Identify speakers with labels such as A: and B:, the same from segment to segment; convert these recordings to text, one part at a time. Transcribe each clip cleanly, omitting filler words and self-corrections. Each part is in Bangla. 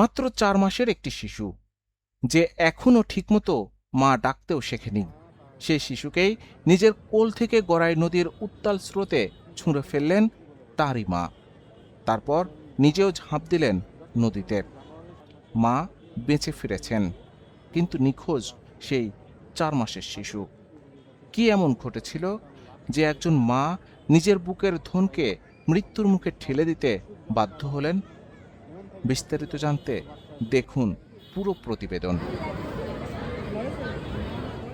A: মাত্র 4 মাসের একটি শিশু, যে এখনো ঠিকমতো মা ডাকতেও শেখেনি। সেই শিশুকেই নিজের কোল থেকে গড়াই নদীর উত্তাল স্রোতে ছুঁড়ে ফেললেন তারই মা। তারপর নিজেও ঝাঁপ দিলেন নদীতে। মা বেঁচে ফিরেছেন, কিন্তু নিখোঁজ সেই 4 মাসের শিশু। কি এমন ঘটেছিল যে একজন মা নিজের বুকের ধনকে মৃত্যুর মুখে ঠেলে দিতে বাধ্য হলেন? বিস্তারিত জানতে দেখুন পুরো প্রতিবেদন।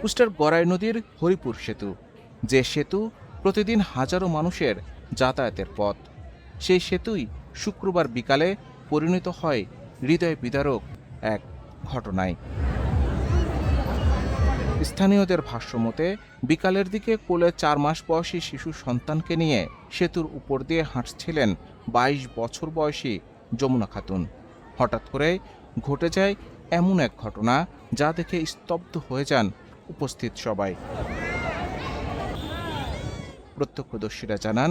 A: কুষ্টিয়ার গড়াই নদীর হরিপুর সেতু, যে সেতু প্রতিদিন হাজারো মানুষের যাতায়াতের পথ, সেই সেতুই শুক্রবার বিকালে পরিণত হয় হৃদয় বিদারক এক ঘটনায়। স্থানীয়দের ভাষ্যমতে বিকালের দিকে কোলে 4 মাস বয়সী শিশু সন্তানকে নিয়ে সেতুর উপর দিয়ে হাঁটছিলেন 22 বছর বয়সী যমুনা খাতুন। হঠাৎ করে ঘটে যায় এমন এক ঘটনা যা দেখে স্তব্ধ হয়ে যান উপস্থিত সবাই। প্রত্যক্ষদর্শীরা জানান,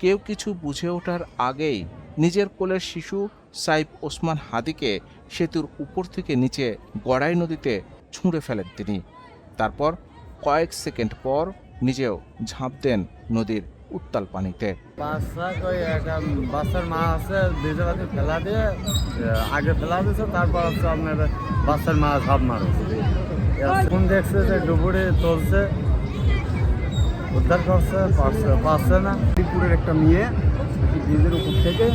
A: কেউ কিছু বুঝে ওঠার আগেই নিজের কোলের শিশু সাইফ ওসমান হাদিকে সেতুর উপর থেকে নিচে গড়াই নদীতে ছুঁড়ে ফেলেন তিনি। তারপর কয়েক সেকেন্ড পর নিজেও ঝাঁপ দেন নদীর উত্তাল পানিতে।
B: বাচ্চার মা আছে ভিজে পাতি ফেলা দিয়ে আগে ফেলা দিয়েছে, তারপর হচ্ছে আপনার বাচ্চার মা ঝাঁপ মারছে। এখন দেখছে যে ডুবুরি তুলছে, উদ্ধার করছে, পারছে না।
C: হরিপুরের একটা মেয়ে ব্রিজের উপর থেকে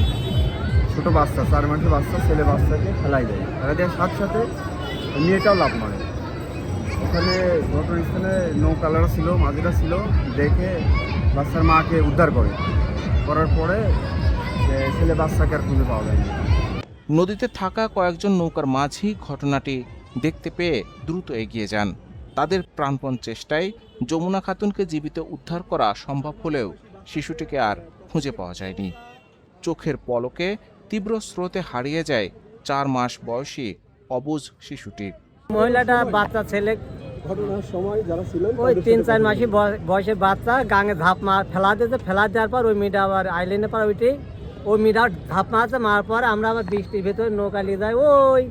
C: ছোট বাচ্চা 4 মাসের বাচ্চা ছেলে বাচ্চাকে ফেলাই দেয়। ফেলাই দেওয়ার সাথে সাথে মেয়েটাও লাফ মারে। ওখানে ঘটনাস্থলে নৌকালারা ছিল, মাঝিরা ছিল, দেখে বাচ্চার মাকে উদ্ধার করার পরে ছেলে বাচ্চাকে আর খুঁজে পাওয়া যায়নি।
A: নদীতে থাকা কয়েকজন নৌকার মাঝি ঘটনাটি দেখতে পেয়ে দ্রুত এগিয়ে যান। তাদের প্রাণপণ চেষ্টায় যমুনা খাতুনকে জীবিত উদ্ধার করা সম্ভব হলেও শিশুটিকে আর খুঁজে পাওয়া যায়নি। চোখের পলকে তীব্র স্রোতে হারিয়ে যায় 4 মাস বয়সী অবুঝ শিশুটি।
D: মহিলাটা বাচ্চা ছেলে
C: ঘটনার সময় যারা ছিলেন
D: ওই 3-4 মাসের বয়সের বাচ্চা গাঙে ঝাঁপ ফেলা দিয়েছে। ফেলা দেওয়ার পর ওই মেয়েটা আবার আইল্যান্ডে পর ওই মেয়েটা ঝাঁপ মারছে। মারার পর আমরা আবার বৃষ্টির ভেতরে নৌকা নিয়ে যাই, ওই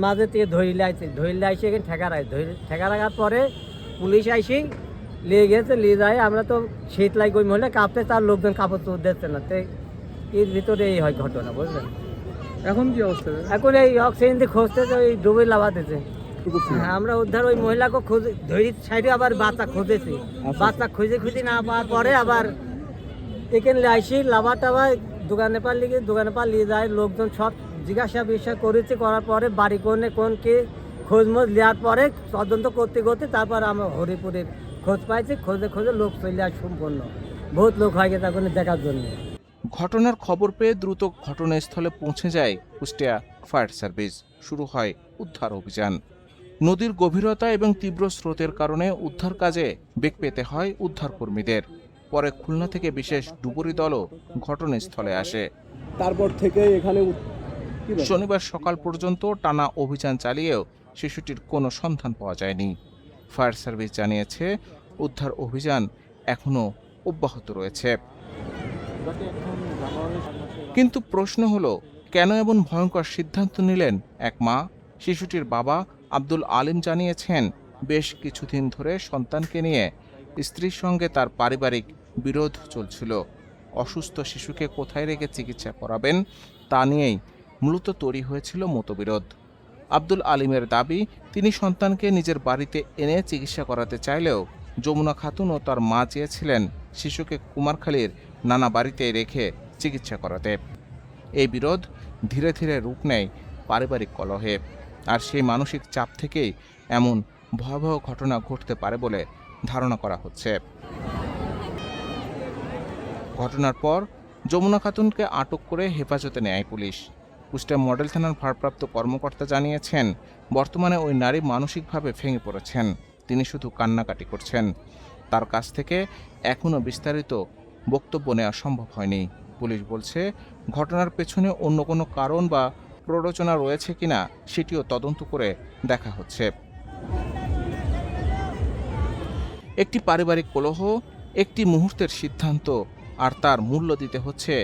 D: মাঝে থেকে ধরিলে আইসি এখানে ঠেকা রাখার পরে পুলিশ আইসি নিয়ে গেছে। নিয়ে যায় আমরা তো শীত লাগে, ওই মহিলা কাঁপতে, তার লোকজন কাপড় চোর দিচ্ছে না। তো এর ভিতরে এই হয় ঘটনা, বুঝলেন।
C: এখন কি অবস্থা?
D: এখন এই অক্সিজেন দিয়ে খুঁজতেছে, ওই ডুবে লাভাতেছে। হ্যাঁ, আমরা উদ্ধার ওই মহিলাকে খুঁজে ধরি সাইডে, আবার বাচ্চা খুঁজেছি। বাচ্চা খুঁজে না পাওয়ার পরে আবার এখানে আইসি লাভা টাভা দোকানে পার নিয়ে যায়। লোকজন সব জিজ্ঞাসা করেছি, করার পরে বাড়ি কোন কি খোঁজমোজ নেওয়ার পরে তদন্ত করতে তারপর আমরা হরিপুরের খোঁজ পাইছি। খোঁজে লোক চলে আসে, সম্পূর্ণ বহুত লোক হয়ে গেছে এখন দেখার জন্য।
A: ঘটনার খবর পেয়ে দ্রুত ঘটনাস্থলে পৌঁছে যায় কুষ্টিয়া ফায়ার সার্ভিস। শুরু হয় উদ্ধার অভিযান। নদীর গভীরতা এবং তীব্র স্রোতের কারণে উদ্ধার কাজে বেগ পেতে হয় উদ্ধারকর্মীদের। পরে খুলনা থেকে বিশেষ ডুবুরি দলও ঘটনাস্থলে আসে।
C: তারপর থেকে এখানে
A: শনিবার সকাল পর্যন্ত টানা অভিযান চালিয়েও শিশুটির কোনো সন্ধান পাওয়া যায়নি। ফায়ার সার্ভিস জানিয়েছে, উদ্ধার অভিযান এখনো অব্যাহত রয়েছে। কিন্তু প্রশ্ন হলো, কেন এমন ভয়ঙ্কর সিদ্ধান্ত নিলেন এক মা? শিশুটির বাবা আব্দুল আলিম জানিয়েছেন, বেশ কিছুদিন ধরে সন্তানকে নিয়ে স্ত্রীর সঙ্গে তার পারিবারিক বিরোধ চলছিল। অসুস্থ শিশুকে কোথায় রেখে চিকিৎসা করাবেন তা নিয়েই মূলত তৈরি হয়েছিল মতবিরোধ। আব্দুল আলিমের দাবি, তিনি সন্তানকে নিজের বাড়িতে এনে চিকিৎসা করাতে চাইলেও যমুনা খাতুন ও তার মা চেয়েছিলেন শিশুকে কুমারখালীর নানা বাড়িতে রেখে চিকিৎসা করাতে। এই বিরোধ ধীরে ধীরে রূপ নেয় পারিবারিক কলহে, আর সেই মানসিক চাপ থেকেই এমন ভয়াবহ ঘটনা ঘটতে পারে বলে ধারণা করা হচ্ছে। ঘটনার পর যমুনা খাতুনকে আটক করে হেফাজতে নেয় পুলিশ। কুষ্টিয়া মডেল থানার ভারপ্রাপ্ত কর্মকর্তা জানিয়েছেন, বর্তমানে ওই নারী মানসিকভাবে ভেঙে পড়েছেন। তিনি শুধু কান্নাকাটি করছেন। তার কাছ থেকে এখনও বিস্তারিত বক্তব্য নেওয়া সম্ভব হয়নি। পুলিশ বলছে, ঘটনার পেছনে অন্য কোনো কারণ বা প্ররোচনা রয়েছে কিনা সেটিও তদন্ত করে দেখা হচ্ছে। একটি পারিবারিক কলহ, একটি মুহূর্তের সিদ্ধান্ত, আর তার মূল্য দিতে হচ্ছে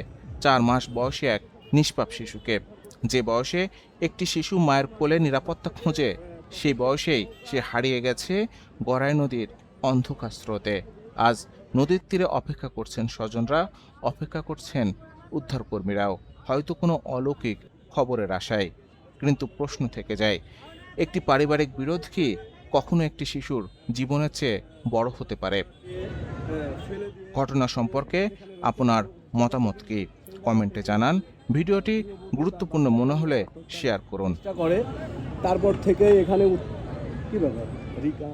A: 4 মাস বয়সী এক নিষ্পাপ শিশুকে, যে বয়সে একটি শিশু মায়ের কোলে নিরাপত্তা খোঁজে, সেই বয়সেই সে হারিয়ে গেছে গড়াই নদীর অন্ধকার স্রোতে। আজ নদীর তীরে অপেক্ষা করছেন স্বজনরা, অপেক্ষা করছেন উদ্ধারকর্মীরাও, হয়তো কোনো অলৌকিক খবরের আশায়। কিন্তু প্রশ্ন থেকে যায়, একটি পারিবারিক বিরোধ কি কখনো একটি শিশুর জীবনের চেয়ে বড় হতে পারে? ঘটনা সম্পর্কে আপনার মতামত কি? কমেন্টে জানান। ভিডিওটি গুরুত্বপূর্ণ মনে হলে শেয়ার করুন।
E: করে তারপর থেকে এখানে কি ব্যাপার রিকা